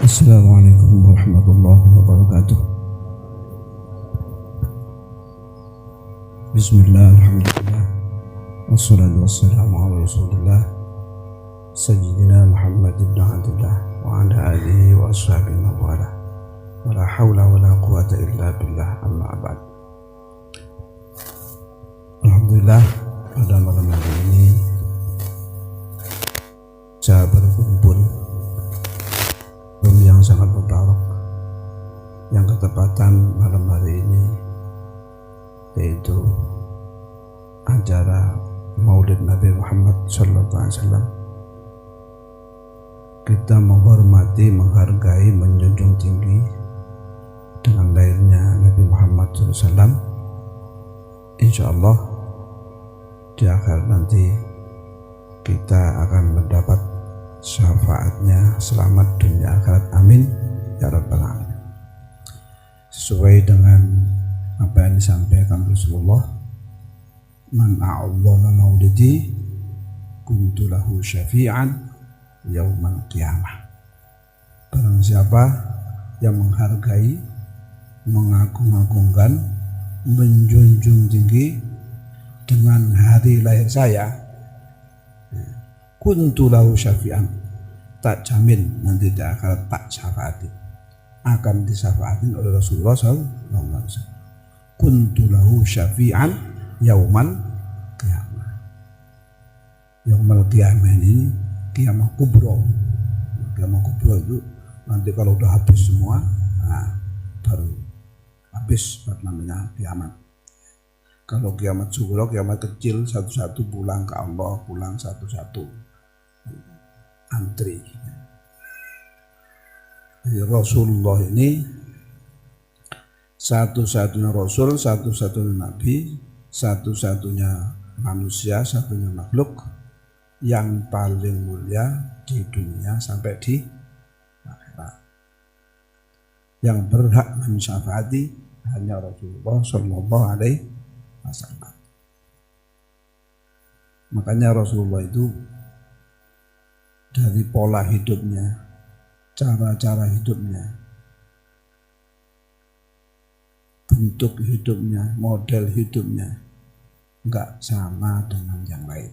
Assalamualaikum warahmatullahi wabarakatuh. Bismillahirrahmanirrahim. Wassalatu wassalamu ala Rasulillah Sayyidina Muhammad ibn Abdillah wa ala alihi wa ashabihi wa wala. Wala hawla wala quwata illa billah, amma ba'd. Alhamdulillah, pada malam hari ini saya berkumpul yang sangat mubarak, yang ketepatan malam hari ini yaitu acara Maulid Nabi Muhammad SAW. Kita menghormati, menghargai, menjunjung tinggi dengan lahirnya Nabi Muhammad SAW. Insya Allah di akhir nanti kita akan mendapat syafaatnya, selamat dunia akhirat, amin ya rabbal alamin. Sesuai dengan apa yang disampaikan Rasulullah, man a'azzama maulidi kuntu lahu syafi'an yaumal qiyamah. Barang siapa yang menghargai, mengagung-agungkan, menjunjung tinggi dengan hari lahir saya, kuntu lahu syafi'an, tak jamin nanti di akhirat tak syafaati, akan disafaatin oleh Rasulullah SAW. Kuntu lahu syafi'an yaumal qiyamah. Yaumal qiyamah ini qiyamah kubro. Qiyamah kubro itu nanti kalau udah habis semua, baru habis namanya kiamat. Kalau kiamat sughra, kiamat kecil, satu-satu pulang ke Allah, pulang satu-satu antri. Jadi Rasulullah ini satu-satunya Rasul, satu-satunya Nabi, satu-satunya manusia, satunya makhluk yang paling mulia di dunia sampai di akhirat. Yang berhak mensyafaati hanya Rasulullah Sallallahu Alaihi Wasallam. Makanya Rasulullah itu dari pola hidupnya, cara-cara hidupnya, bentuk hidupnya, model hidupnya enggak sama dengan yang lain.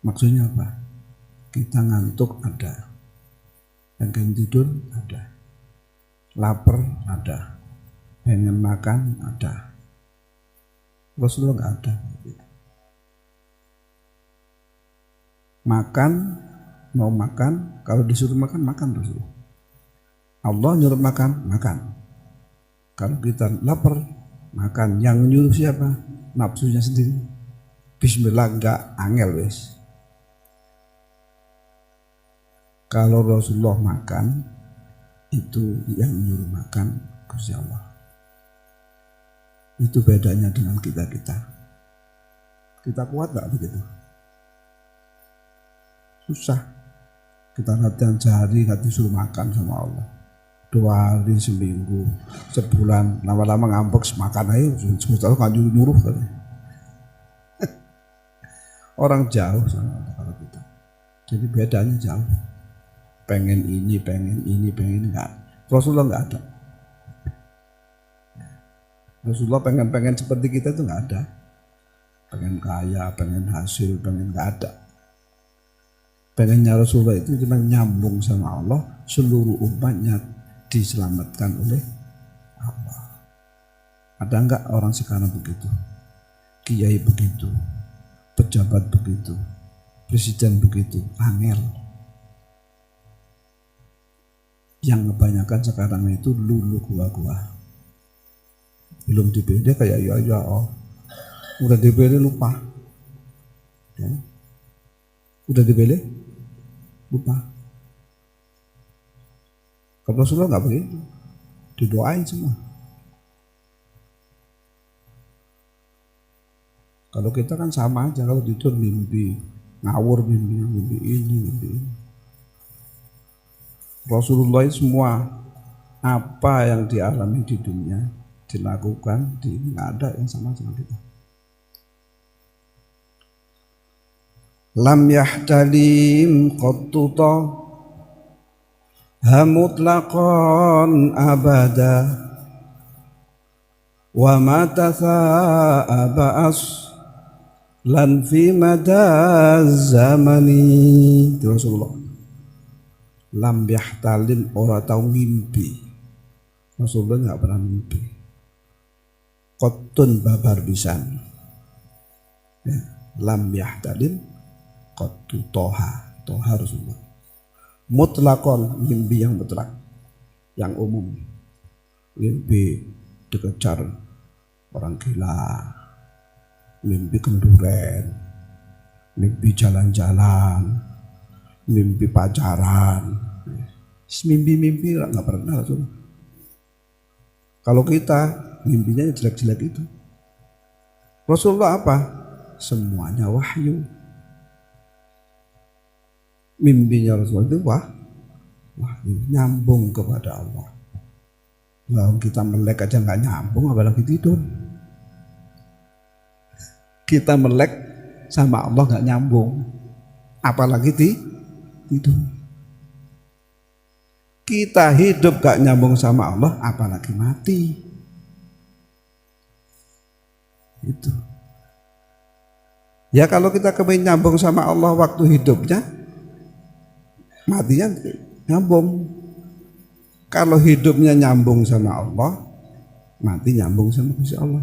Maksudnya apa? Kita ngantuk ada, pengen tidur ada, lapar ada, pengen makan ada. Rasulullah enggak ada. Makan, mau makan, kalau disuruh makan, makan Rasulullah. Allah nyuruh makan, makan. Kalau kita lapar, makan. Yang nyuruh siapa? Nafsunya sendiri. Bismillah, enggak angel wis. Kalau Rasulullah makan, itu yang nyuruh makan Gusti Allah. Itu bedanya dengan kita-kita. Kita kuat enggak begitu? Susah. Kita latihan sehari nggak disuruh makan sama Allah, 2 hari, seminggu, sebulan, lama-lama ngambek semakan aja, sebetulnya nggak nyuruh kan. Orang jauh sama Allah kalau kita. Jadi bedanya jauh. Pengen ini, pengen enggak. Rasulullah nggak ada. Rasulullah pengen seperti kita itu nggak ada. Pengen kaya, pengen hasil, pengen nggak ada. Pengennya Rasulullah itu cuma nyambung sama Allah, seluruh umatnya diselamatkan oleh Allah. Ada enggak orang sekarang begitu? Kiai begitu, pejabat begitu, presiden begitu, angel. Yang kebanyakan sekarang itu lulu gua-gua. Belum dipilih kayak ya, udah dipilih lupa. Ya. Udah dipilih lupa. Kalau Rasulullah nggak begitu, didoain semua. Kalau kita kan sama aja, kalau tidur mimpi ngawur, mimpi ini. Rasulullah semua apa yang dialami di dunia dilakukan, nggak ada yang sama dengan kita. lam yahtalim qattuta mutlaqan abada wa ma tatha'aba lan fi madaz zamani. Rasulullah lam yahtalim, ora tau mimpi. Rasulullah nggak pernah mimpi. Qotun babar pisan. Ya. Lam yahtalim qottu toha Rasulullah. Mutlakon, mimpi yang mutlak, yang umum. Mimpi dikejar orang gila, mimpi kenduren, mimpi jalan-jalan, mimpi pacaran. Mimpi-mimpi nggak pernah Rasulullah. Kalau kita mimpinya jelek-jelek itu. Rasulullah apa? Semuanya wahyu. Mimpinya Rasulullah itu wahyu, nyambung kepada Allah. Kalau kita melek aja nggak nyambung, apalagi tidur. Kita melek sama Allah nggak nyambung, apalagi tidur. Kita hidup gak nyambung sama Allah, apalagi mati. Itu. Ya kalau kita kepingin nyambung sama Allah waktu hidupnya, matinya nyambung. Kalau hidupnya nyambung sama Allah, mati nyambung sama Gusti Allah.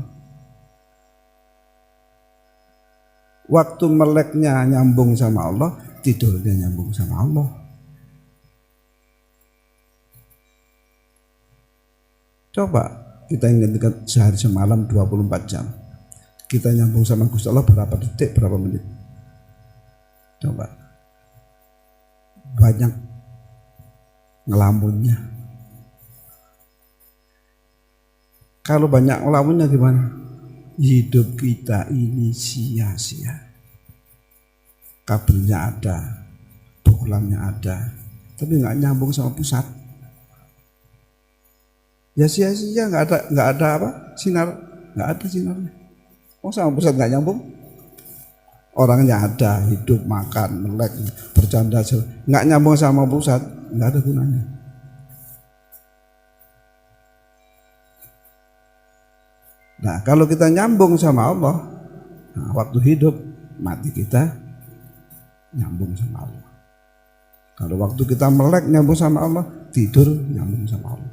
Waktu meleknya nyambung sama Allah, tidurnya nyambung sama Allah. Coba kita ingatkan sehari semalam 24 jam. Kita nyambung sama Gusti Allah berapa detik, berapa menit? Coba. Banyak ngelamunnya. Kalau banyak ngelamunnya gimana? Hidup kita ini sia-sia. Kabelnya ada, bohlamnya ada, tapi nggak nyambung sama pusat. Ya sia-sia, nggak ada apa? Sinar, nggak ada sinarnya. Oh sama pusat nggak nyambung. Orangnya ada, hidup, makan, melek, bercanda, nggak nyambung sama pusat, nggak ada gunanya. Nah kalau kita nyambung sama Allah, nah, waktu hidup, mati kita nyambung sama Allah. Kalau waktu kita melek nyambung sama Allah, tidur nyambung sama Allah.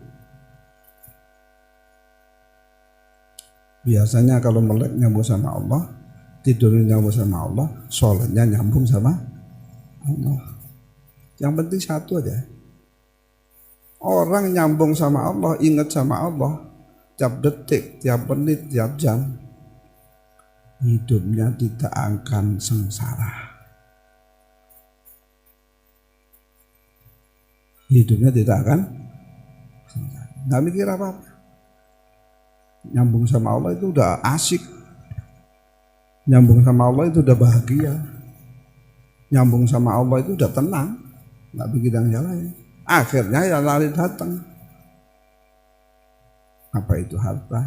Biasanya kalau melek nyambung sama Allah, tidurnya nyambung sama Allah, sholatnya nyambung sama Allah. Yang penting satu aja. Orang nyambung sama Allah, ingat sama Allah, tiap detik, tiap menit, tiap jam, hidupnya tidak akan sengsara. Hidupnya tidak akan sengsara. Nggak mikir apa-apa. Nyambung sama Allah itu udah asik. Nyambung sama Allah itu udah bahagia. Nyambung sama Allah itu udah tenang. Nggak pikir yang lain. Akhirnya ya lari datang. Apa itu harta?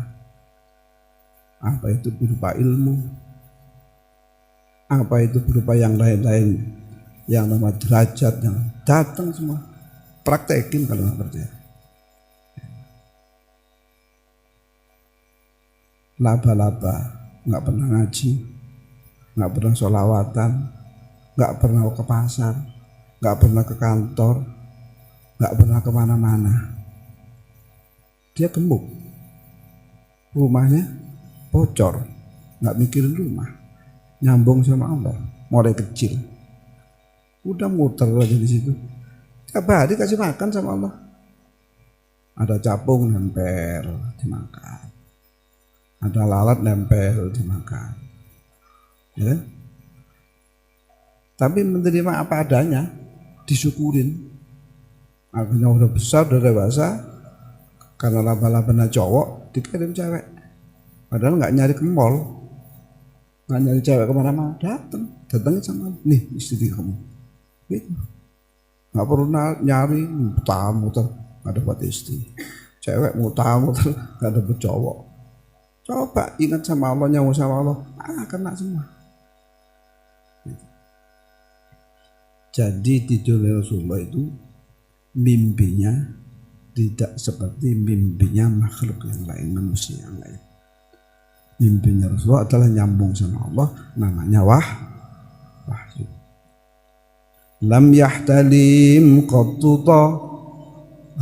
Apa itu berupa ilmu? Apa itu berupa yang lain-lain? Yang nama derajat, yang datang semua. Praktekin kalau nggak percaya. Laba-laba, nggak pernah ngaji, nggak pernah sholawatan, nggak pernah ke pasar, nggak pernah ke kantor, nggak pernah kemana-mana. Dia gemuk, rumahnya bocor, nggak mikirin rumah, nyambung sama Allah, mulai kecil, udah muter aja di situ. Tiap hari kasih makan sama Allah, ada capung nempel dimakan, ada lalat nempel dimakan, ya. Tapi menerima apa adanya, disyukurin. Akhirnya udah besar, udah dewasa. Karena laba-labanya cowok, dikirim cewek. Padahal nggak nyari ke mall, nggak nyari cewek kemana-mana, datangnya sama, nih istri kamu. Gitu. Nggak perlu nyari, muter-muter, nggak dapat istri. Cewek muter-muter, nggak dapat cowok. Coba ingat sama Allah, nyambung sama Allah, kena semua. Gitu. Jadi tidur Rasulullah itu mimpinya tidak seperti mimpinya makhluk yang lain, manusia yang lain. Mimpinya Rasulullah adalah nyambung sama Allah, namanya wahyu. Lam yahtalim qattu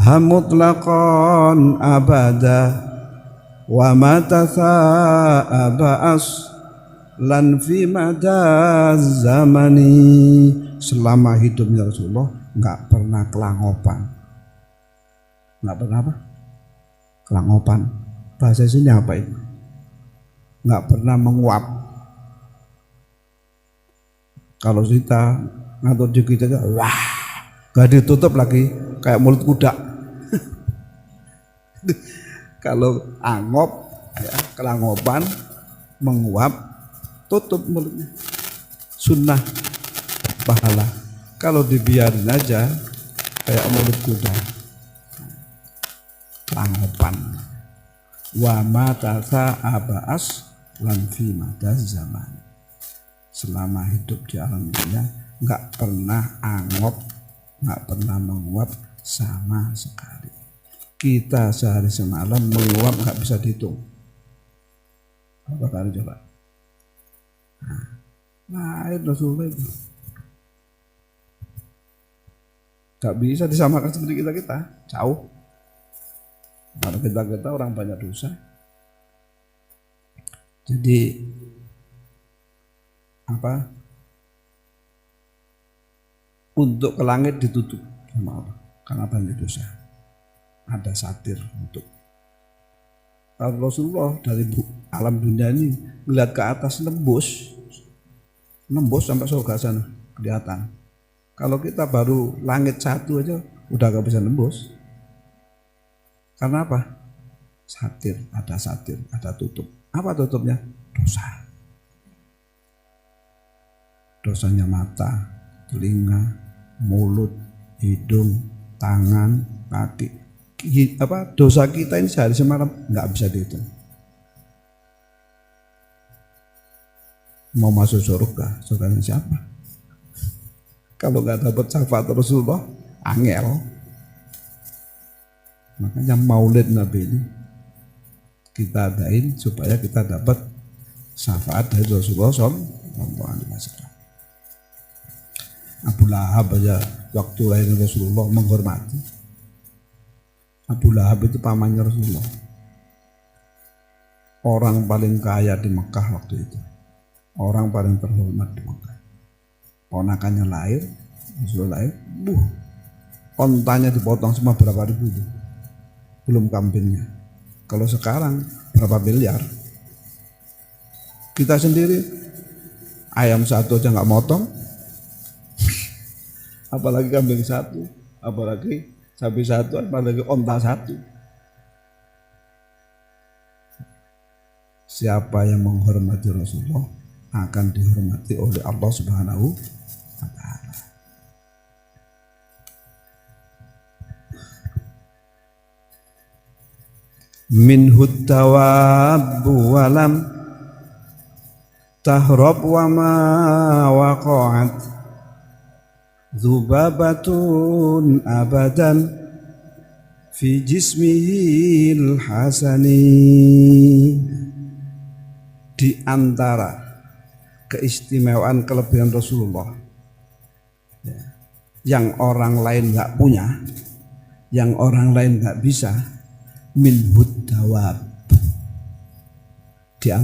mutlaqan abada wa mata tha'aba lan fi mada zamani. Selama hidupnya Rasulullah nggak pernah kelangopan. Nggak pernah apa? Kelangopan. Bahasa sini apa itu? Nggak pernah menguap. Kalau kita ngatur diri kita, wah, nggak ditutup lagi kayak mulut kuda. Kalau angop, ya, kelangopan, menguap, tutup mulutnya. Sunnah pahala. Kalau dibiarin aja kayak mulut kuda, kelangopan. Wa mata abas lan fi mada zaman. Selama hidup di alam dunia nggak pernah angop, nggak pernah menguap sama sekali. Kita sehari semalam menguap nggak bisa dihitung. Apa kali coba? Nah, itu Rasulullah itu nggak bisa disamakan seperti kita, jauh. Karena kita orang banyak dosa. Jadi apa? Untuk ke langit ditutup sama Allah karena banyak dosa. Ada satir untuk. Kalau Rasulullah dari alam dunia ini melihat ke atas nembus sampai surga sana kelihatan. Kalau kita baru langit satu aja udah gak bisa nembus. Karena apa? Satir, ada tutup. Apa tutupnya? Dosa. Dosanya mata, telinga, mulut, hidung, tangan, kaki. Dosa kita ini sehari semalam nggak bisa dihitung. Mau masuk surganya siapa? Kalau nggak dapat syafaat Rasulullah, angel. Makanya maulid Nabi ini kita adain supaya kita dapat syafaat dari Rasulullah SAW. Abu Lahab aja waktu lahir Rasulullah menghormati. Abu Lahab itu pamannya Rasulullah. Orang paling kaya di Mekah waktu itu. Orang paling terhormat di Mekah. Ponakannya lahir, Rasulullah lahir, ontanya dipotong semua berapa ribu itu. Belum kambingnya. Kalau sekarang berapa miliar? Kita sendiri ayam satu aja nggak motong, apalagi kambing satu, apalagi sapi satu, apalagi onta satu. Siapa yang menghormati Rasulullah akan dihormati oleh Allah Subhanahu wa Ta'ala. Minhut tawabbu walam tahrab wa ma waqa'at Zubabatun abadan fi jismihil hasani. Di antara keistimewaan kelebihan Rasulullah yang orang lain nggak punya, yang orang lain nggak bisa, minhud dawab. Di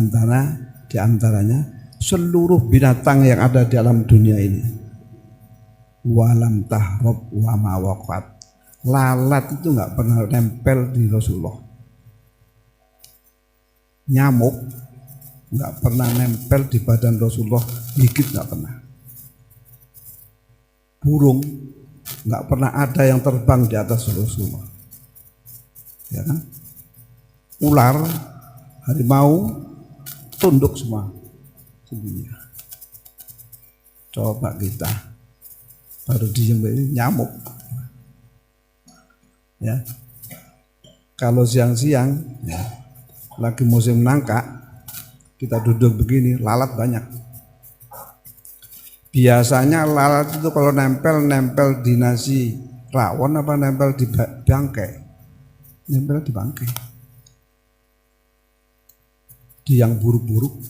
antaranya seluruh binatang yang ada di alam dunia ini. Walam tahrob wa ma waqat. Lalat itu nggak pernah nempel di Rasulullah. Nyamuk nggak pernah nempel di badan Rasulullah, gigit nggak pernah. Burung nggak pernah ada yang terbang di atas Rasulullah. Ya kan? Ular, harimau, tunduk semua sembunyi. Coba kita baru diem ini nyamuk. Ya, kalau siang-siang ya, lagi musim nangka, kita duduk begini, lalat banyak. Biasanya lalat itu kalau nempel di nasi Rawon apa nempel di bangkai? Nempel di bangkai. Di yang buruk-buruk,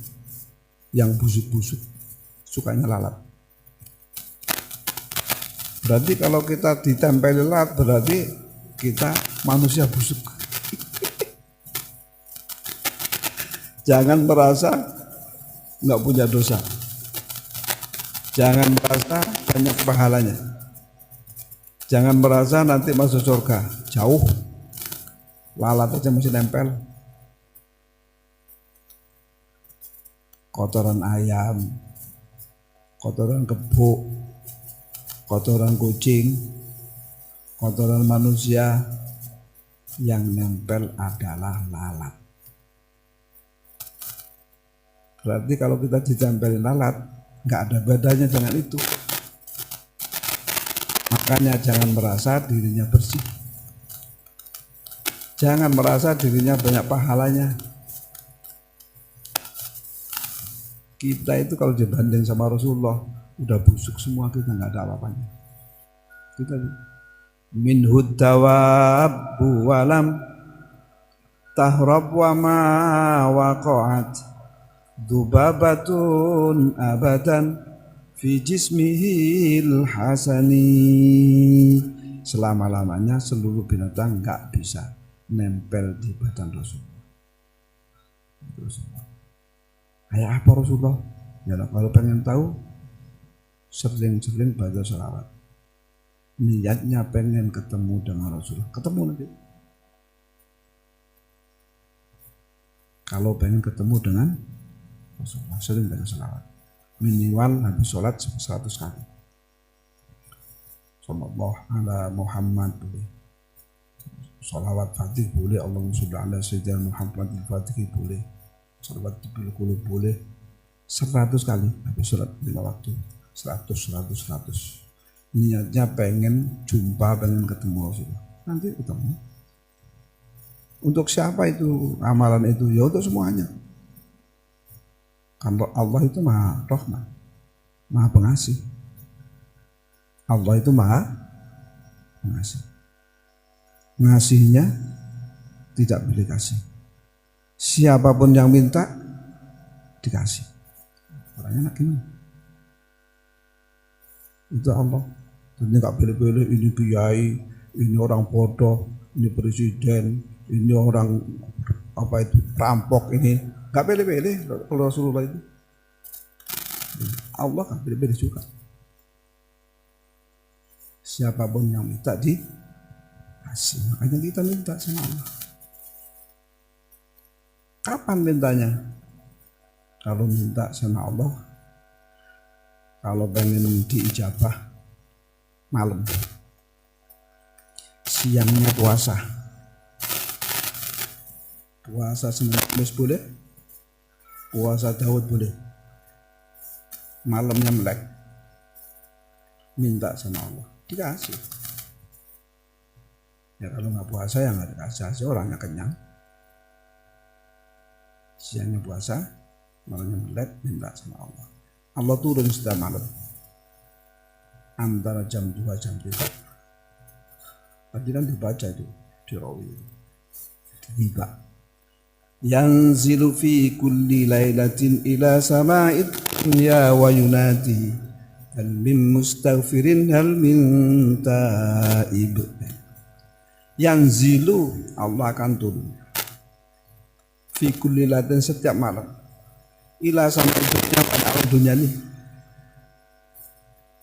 yang busuk-busuk, sukanya lalat. Berarti kalau kita ditempeli lalat, berarti kita manusia busuk. Jangan merasa nggak punya dosa. Jangan merasa banyak pahalanya. Jangan merasa nanti masuk surga jauh. Lalat aja mesti nempel. Kotoran ayam, kotoran kebo, kotoran kucing, kotoran manusia, yang nempel adalah lalat. Berarti kalau kita ditempelin lalat, nggak ada bedanya dengan itu. Makanya jangan merasa dirinya bersih. Jangan merasa dirinya banyak pahalanya. Kita itu kalau dibanding sama Rasulullah, udah busuk semua, kita nggak ada apa-apanya. Kita minhud dawabbu walam tahrab wa ma waqa'at dubabatun abadan fi jismihil hasani. Selama-lamanya seluruh binatang nggak bisa nempel di badan Rasulullah. Kayak apa Rasulullah? Ya kalau pengen tahu, sering-sering baca sholawat. Niatnya pengen ketemu dengan Rasulullah, ketemu nanti. Kalau pengen ketemu dengan Rasulullah, sering baca sholawat. Minimal habis sholat 100 kali. Sallallahu ala Muhammad boleh. Sholawat Fatih boleh. Allahumma sholli ala sayyidina Muhammad al-Fatih boleh. Sholawat bil qulub boleh. 100 kali habis sholat 5 waktu. 100. Niatnya pengen jumpa, pengen ketemu Rasulullah. Nanti ketemu. Untuk siapa itu amalan itu? Ya untuk semuanya. Karena Allah itu maha rahmat, maha pengasih. Allah itu maha pengasih. Ngasihnya tidak boleh kasih. Siapapun yang minta dikasih. Orangnya enak gini. Itu Allah. Tentunya nggak pilih-pilih, ini kiai, ini orang bodoh, ini presiden, ini orang apa itu perampok, ini nggak pilih-pilih. Kalau Rasulullah itu Allah kan pilih-pilih juga. Siapapun yang minta dikasih. Makanya kita minta sama Allah. Kapan mintanya? Kalau minta sama Allah, kalau pengen diijabah, malam. Siangnya puasa. Puasa Senin Kamis boleh. Puasa Daud boleh. Malamnya melek. Minta sama Allah, dikasih. Ya kalau nggak puasa ya nggak dikasih, orangnya kenyang. Siangnya puasa, malamnya melek, minta sama Allah. Allah turun setiap malam antara jam 2 jam 3. Tadi kan dibaca itu di rawi. Tiba. Yanzilu fi kulli lailatin ila sama'id dunya wa yunadi hal min mustaghfirin hal min taib. Yanzilu, Allah akan turun fi kulli lailatin, setiap malam, ila sama'id dunya, pada alam dunia ini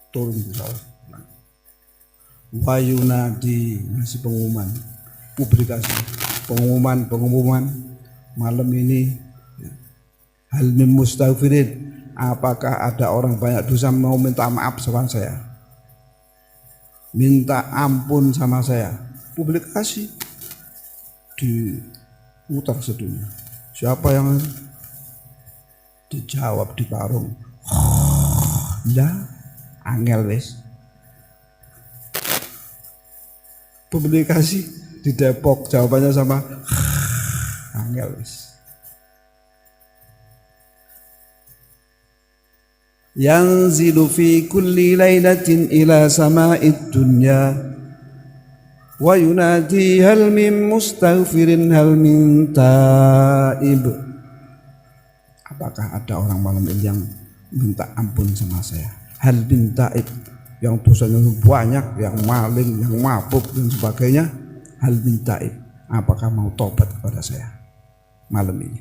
turun di bawah. Wa yunadi, ngasih pengumuman, publikasi, pengumuman malam ini. Hal min mustaghfirin, apakah ada orang banyak dosa mau minta maaf sama saya, minta ampun sama saya. Publikasi diputar sedunia. Siapa yang dijawab di parung? Ya, angel wis. Publikasi di Depok, jawabannya sama angel wis. Yanzilu fi kulli lailatin ila sama'id dunya wa yunadi hal min mustaghfirin hal min taib. Apakah ada orang malam ini yang minta ampun sama saya? Hal min taib, yang dosanya banyak, yang maling, yang mabuk dan sebagainya. Hal min taib, apakah mau tobat kepada saya malam ini?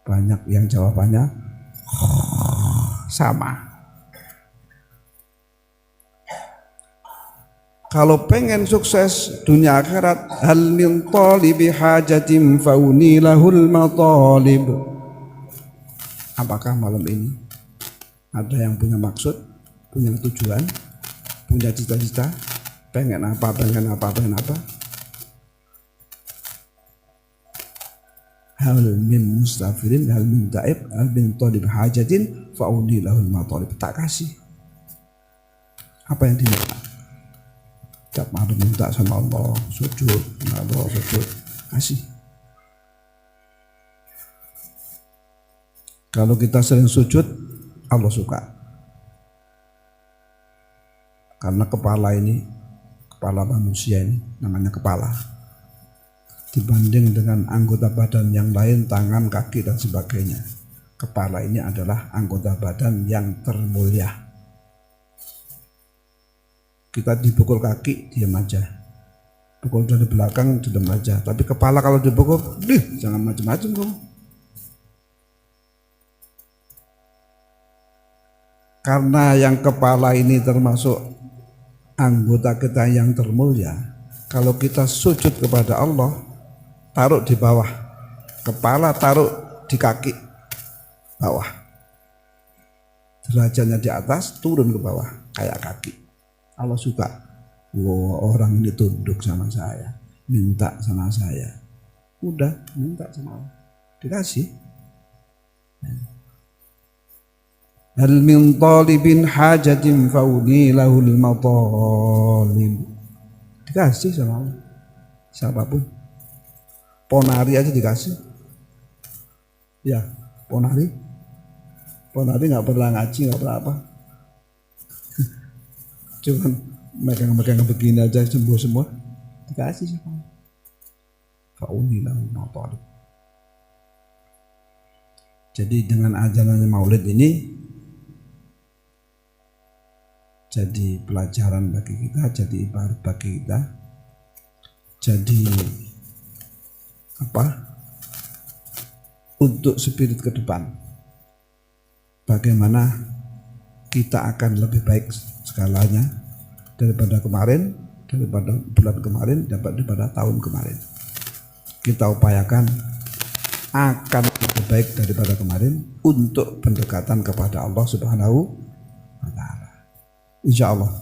Banyak yang jawabannya sama. Kalau pengen sukses dunia akhirat, hal min talibi hajatin fauni lahul matalib. Apakah malam ini ada yang punya maksud, punya tujuan, punya cita-cita, pengen apa, pengen apa, pengen apa? Hal min mustafirin, hal min taib, hal min talib hajatin fauni lahul matalib. Tak kasih. Apa yang diminta? Tiap malam minta sama Allah, sujud, Allah sujud, kasih. Kalau kita sering sujud, Allah suka. Karena kepala ini, kepala manusia ini namanya kepala. Dibanding dengan anggota badan yang lain, tangan, kaki dan sebagainya, kepala ini adalah anggota badan yang termulia. Kita dipukul kaki, diam aja. Pukul dari belakang, diam aja. Tapi kepala kalau dipukul, jangan macam-macam kamu. Karena yang kepala ini termasuk anggota kita yang termulia. Kalau kita sujud kepada Allah, taruh di bawah. Kepala taruh di kaki bawah. Derajatnya di atas, turun ke bawah, kayak kaki. Allah suka, wow, orang ini tunduk sama saya, minta sama saya. Udah, minta sama Allah, dikasih. Hal min talibin hajatin fauni lahul matalib. Dikasih sama Allah, siapapun. Ponari aja dikasih. Ya, ponari nggak pernah ngaji, nggak pernah apa. Cuman megang-megang begini aja sembuh semua, dikasih sih. Faunilah matalib. Jadi dengan ajaran Maulid ini jadi pelajaran bagi kita, jadi ibarat bagi kita, jadi apa? Untuk spirit ke depan. Bagaimana kita akan lebih baik skalanya daripada kemarin, daripada bulan kemarin, daripada tahun kemarin. Kita upayakan akan lebih baik daripada kemarin untuk pendekatan kepada Allah Subhanahu wa Ta'ala. Insya Allah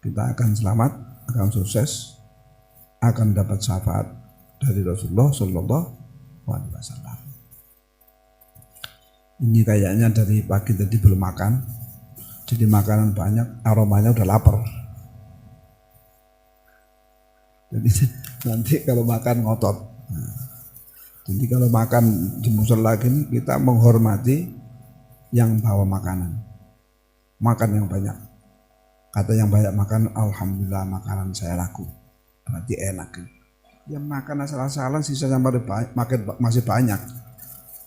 kita akan selamat, akan sukses, akan dapat syafaat dari Rasulullah Sallallahu Alaihi Wasallam. Ini kayaknya dari pagi tadi belum makan, jadi makanan banyak, aromanya udah lapar. Jadi nanti kalau makan ngotot. Jadi kalau makan di musala gini, kita menghormati yang bawa makanan. Makan yang banyak. Kata yang banyak makan, alhamdulillah makanan saya laku. Berarti enak. Yang makan asal-asalan sisanya masih banyak.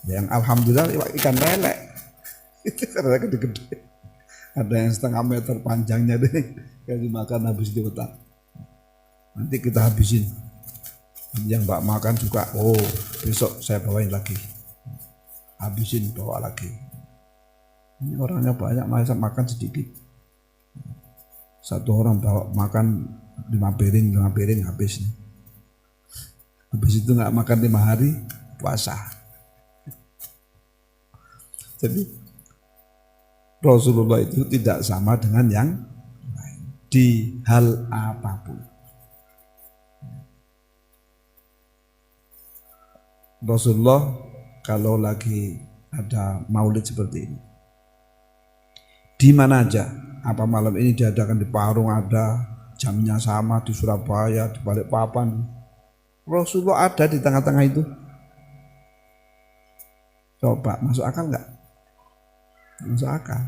Yang alhamdulillah ikan lele. Karena gede-gede. Ada yang setengah meter panjangnya deh. Yang dimakan habis dipetak. Nanti kita habisin. Yang mbak makan juga, oh besok saya bawain lagi. Habisin, bawa lagi. Ini orangnya banyak, masa makan sedikit. Satu orang bawa makan 5 piring habis nih. Habis itu nggak makan 5 hari, puasa. Jadi Rasulullah itu tidak sama dengan yang lain di hal apapun. Rasulullah kalau lagi ada maulid seperti ini, di mana aja, apa malam ini diadakan di Parung ada, jamnya sama, di Surabaya, di Balikpapan, Rasulullah ada di tengah-tengah itu. Coba masuk akal nggak? Masuk akal.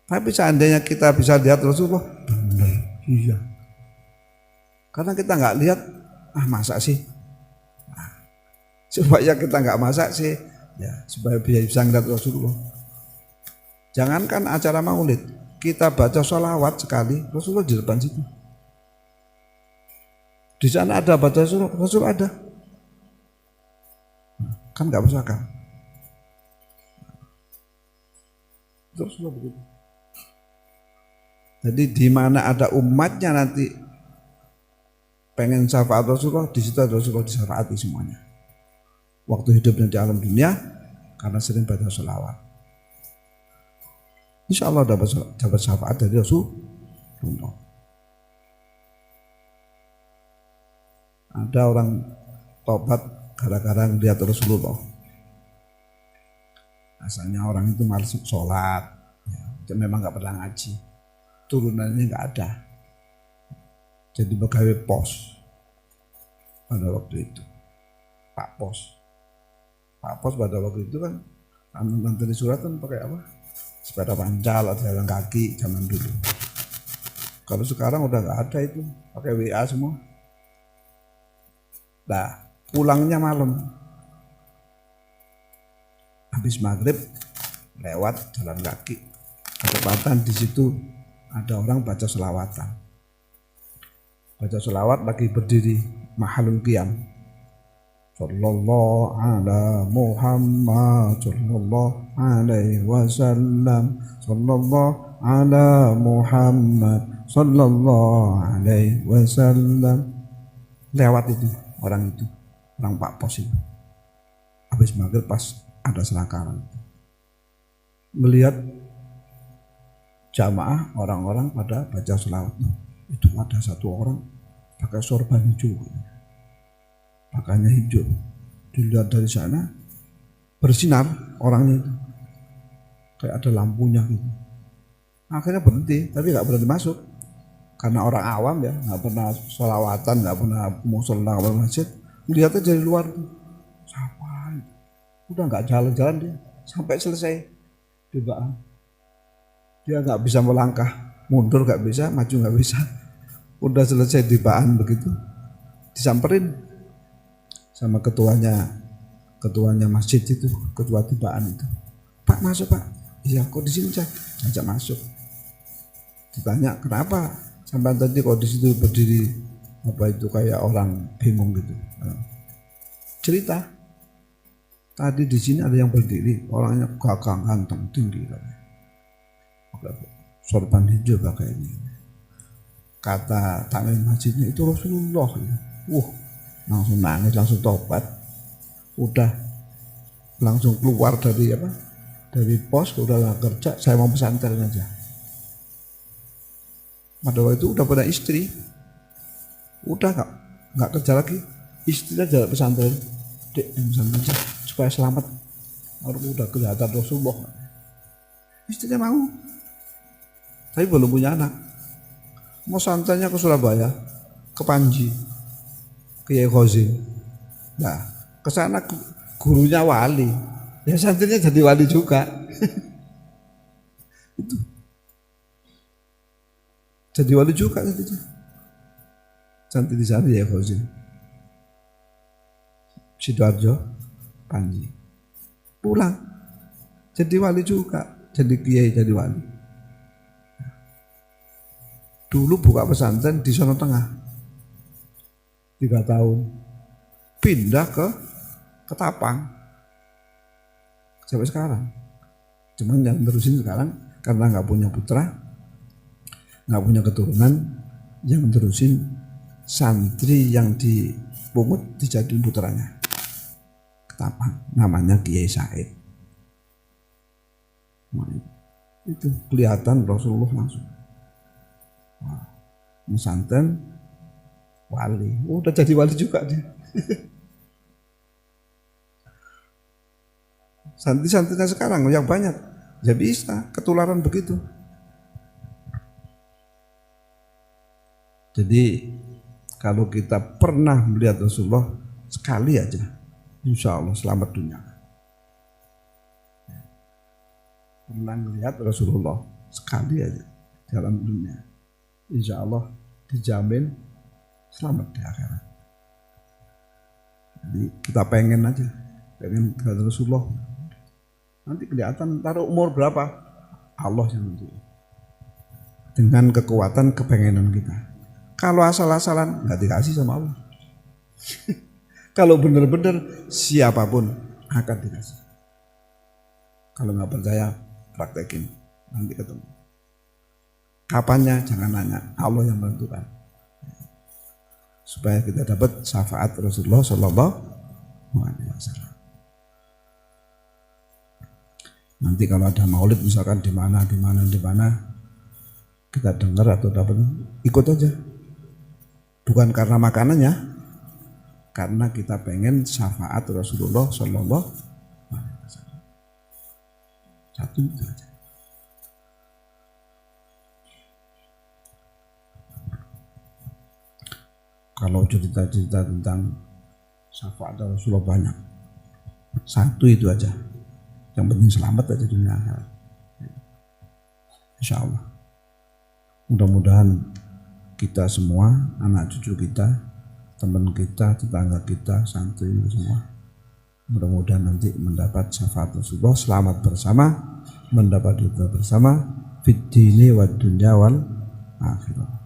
Tapi seandainya kita bisa lihat Rasulullah, benar, iya. Karena kita nggak lihat, masa sih? Nah, supaya kita nggak masak sih, ya supaya bisa ngeliat Rasulullah. Jangankan acara maulid, kita baca sholawat sekali, Rasulullah di depan situ. Di sana ada baca Rasul ada, kan nggak masuk akal. Rasulullah begitu. Jadi di mana ada umatnya nanti pengen syafaat Rasulullah, di situ Rasulullah disyafaati semuanya. Waktu hidupnya di alam dunia karena sering baca sholawat. Insya Allah dapat syafaat dari Rasulullah. Ada orang tobat gara-gara melihat Rasulullah. Asalnya orang itu malas sholat, ya, memang nggak pernah ngaji, turunannya nggak ada. Jadi pegawai pos pada waktu itu, Pak Pos pada waktu itu kan antri surat kan pakai apa? Sepeda pancal atau jalan kaki zaman dulu. Kalau sekarang udah nggak ada itu, pakai WA semua. Nah, pulangnya malam, habis maghrib lewat jalan kaki, ketepatan di situ ada orang baca selawatan. Baca selawat lagi berdiri mahalul qiyam. Sallallahu ala Muhammad sallallahu alaihi wasallam, sallallahu ala Muhammad sallallahu alaihi wasallam. Lewat itu orang Pak Pos itu. Habis maghrib pas ada selakaran. Melihat jamaah orang-orang pada baca selawat. Itu ada satu orang pakai sorban hijau, pakainya hijau. Dilihat dari sana bersinar orangnya itu, kayak ada lampunya gitu. Akhirnya berhenti, tapi nggak berhenti masuk karena orang awam ya, nggak pernah sholawatan, nggak pernah musola, nggak pernah masjid. Melihatnya dari luar tuh, siapa? Udah nggak jalan-jalan dia sampai selesai tibaan. Dia nggak bisa melangkah mundur, nggak bisa maju, nggak bisa. Udah selesai tibaan begitu, disamperin sama ketuanya masjid itu, ketua tibaan itu. Pak masuk Pak. Iya, kok di sini ajak masuk. Ditanya kenapa sampai tadi kok di situ berdiri apa itu kayak orang bingung gitu. Cerita. Tadi di sini ada yang berdiri, orangnya gagah ganteng tinggi, sorban hijau pakai ini. Kata takmir masjidnya itu Rasulullah. Ya. Langsung nangis, langsung tobat. Udah langsung keluar dari pos, udah gak kerja, saya mau pesantren aja. Pada waktu itu udah punya istri, udah nggak kerja lagi, istrinya jalan pesantren, pesantren aja supaya selamat. Orang udah kelihatan Rasulullah, istrinya mau, tapi belum punya anak. Mau santannya ke Surabaya, ke Panji, ke Kiai Khozim. Nah, ke sana gurunya wali, ya santrinya jadi wali juga. Itu jadi wali juga gitu. Santri di sana ya Khozim, Sidoarjo, Panji, pulang jadi wali juga, jadi kiai, jadi wali. Dulu buka pesantren di Sono Tengah 3 tahun, pindah ke Ketapang sampai sekarang. Cuman yang terusin sekarang karena nggak punya putra, nggak punya keturunan, yang terusin santri yang dipungut dijadiin putranya Ketapang, namanya Kiai Said. Itu kelihatan Rasulullah langsung. Pesantren wali, udah jadi wali juga dia. Santri-santrinya sekarang yang banyak, ya bisa ketularan begitu. Jadi kalau kita pernah melihat Rasulullah sekali aja, insya Allah selamat dunia. Pernah melihat Rasulullah sekali aja dalam dunia, insya Allah dijamin selamat di akhirat. Jadi kita pengen aja, pengen kepada Rasulullah. Nanti kelihatan taruh umur berapa, Allah yang nentuin. Dengan kekuatan kepengenan kita. Kalau asal-asalan nggak dikasih sama Allah. Kalau benar-benar siapapun akan dikasih. Kalau nggak percaya, praktekin, nanti ketemu. Kapannya jangan nanya, Allah yang menentukan. Supaya kita dapat syafaat Rasulullah SAW. Nanti kalau ada maulid misalkan di mana, kita dengar atau dapat, ikut aja. Bukan karena makanannya, karena kita pengen syafaat Rasulullah SAW. Satu itu aja. Kalau cerita-cerita tentang syafaat Rasulullah banyak. Satu itu aja. Yang penting selamat aja dunia akhirat. Insya Allah. Mudah-mudahan kita semua, anak cucu kita, teman kita, tetangga kita, santri semua, mudah-mudahan nanti mendapat syafaat Rasulullah, selamat bersama, mendapat doa bersama, fid dini wad dunya wal akhirah.